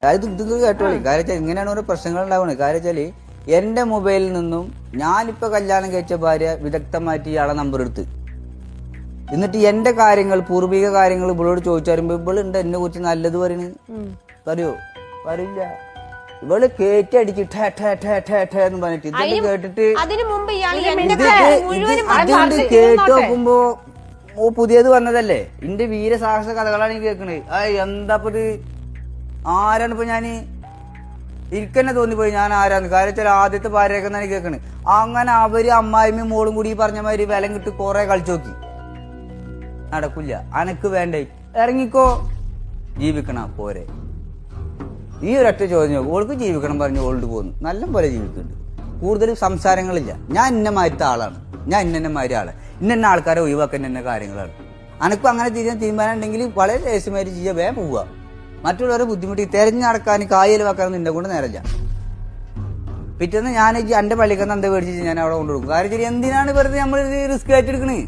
അതായത് ഇത് കേട്ടോളി. കാര്യം വെച്ചാൽ ഇങ്ങനെയാണ് ഓരോ പ്രശ്നങ്ങൾ ഉണ്ടാവുന്നത്. കാര്യം വെച്ചാല് എന്റെ മൊബൈലിൽ നിന്നും ഞാനിപ്പോ കല്യാണം കഴിച്ച ഭാര്യ വിദഗ്ധമായിട്ട് ഇയാളെ നമ്പർ എടുത്ത് എന്നിട്ട് എന്റെ കാര്യങ്ങൾ പൂർവിക കാര്യങ്ങൾ ഇവളോട് ചോദിച്ചാരുമ്പോ ഇവളുണ്ട് എന്നെ കുറിച്ച് നല്ലത് പറയണ്. പറയോ? പറയില്ല. ഇവള് കേറ്റി അടിച്ച് എന്ന് പറഞ്ഞിട്ട് ഇതൊക്കെ കേട്ടിട്ട് ഇത് കേട്ട് നോക്കുമ്പോ പുതിയത് വന്നതല്ലേ. എന്റെ വീരസാഹസ കഥകളാണ് ഈ കേൾക്കണത്. എന്താപ്പ ഇത് ആരാണ് ഇപ്പൊ ഞാന് ഇരിക്കന്നെ തോന്നിപ്പോയി ഞാൻ ആരാന്ന്. കാര്യം വെച്ചാൽ ആദ്യത്തെ ഭാര്യയൊക്കെ തന്നെ കേൾക്കണ്. അങ്ങനെ അവര് അമ്മായിമ്മയും മോളും കൂടി പറഞ്ഞ മാതിരി വിലം കിട്ടി കൊറേ കളിച്ചു നോക്കി. നടക്കില്ല. അനക്ക് വേണ്ടേ ഇറങ്ങിക്കോ. ജീവിക്കണ പോരെ. ഈ ഒരൊറ്റ ചോദ്യം. ഓൾക്ക് ജീവിക്കണം പറഞ്ഞ് ഓൾഡ് പോകുന്നു. നല്ല പോലെ ജീവിക്കുന്നുണ്ട്. കൂടുതൽ സംസാരങ്ങളില്ല. ഞാൻ ഇന്നമായിട്ട് ആളാണ്. ഞാൻ ഇന്നമാതിരി ആള്. ഇന്ന ആൾക്കാരെ ഒഴിവാക്കാൻ എന്നെ കാര്യങ്ങളാണ്. അനക്കും അങ്ങനെ തീരുമാനം ഉണ്ടെങ്കിൽ വളരെ രഹസ്യമായിട്ട് ചെയ്യാൻ വേഗം പോവുക. മറ്റുള്ളവരെ ബുദ്ധിമുട്ടി തെരഞ്ഞു നടക്കാൻ കായൽ വെക്കാനൊന്നും നിന്നെ കൊണ്ട് നേരല്ല. പിറ്റേന്ന് ഞാൻ എന്റെ പള്ളിക്കന്ന് എന്താ മേടിച്ചിട്ട് ഞാൻ അവിടെ കൊണ്ടുകൊടുക്കും. കാര്യം എന്തിനാണ് വെറുതെ നമ്മൾ റിസ്ക് ആയിട്ടെടുക്കണേ?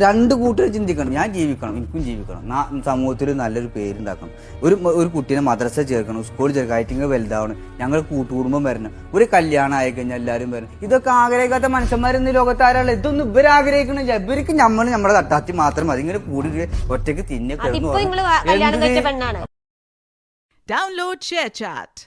രണ്ട് കൂട്ടർ ചിന്തിക്കണം. ഞാൻ ജീവിക്കണം, എനിക്കും ജീവിക്കണം, സമൂഹത്തിൽ നല്ലൊരു പേരുണ്ടാക്കണം, ഒരു കുട്ടീനെ മദ്രസ ചേർക്കണം, സ്കൂളിൽ ചേർക്കണം, ഐറ്റിങ് വലുതാവണം, ഞങ്ങൾ കൂട്ടുകുടുംബം വരണം, ഒരു കല്യാണം ആയി കഴിഞ്ഞാൽ എല്ലാവരും വരണം. ഇതൊക്കെ ആഗ്രഹിക്കാത്ത മനുഷ്യന്മാരെന്ന് ലോകത്താരാളെ ഇതൊന്നും ഇവർ ആഗ്രഹിക്കണില്ല. ഇവർക്ക് നമ്മുടെ തട്ടാത്തി മാത്രം മതി. ഇങ്ങനെ കൂടി ഒറ്റയ്ക്ക് തിന്നെ. Download ShareChat.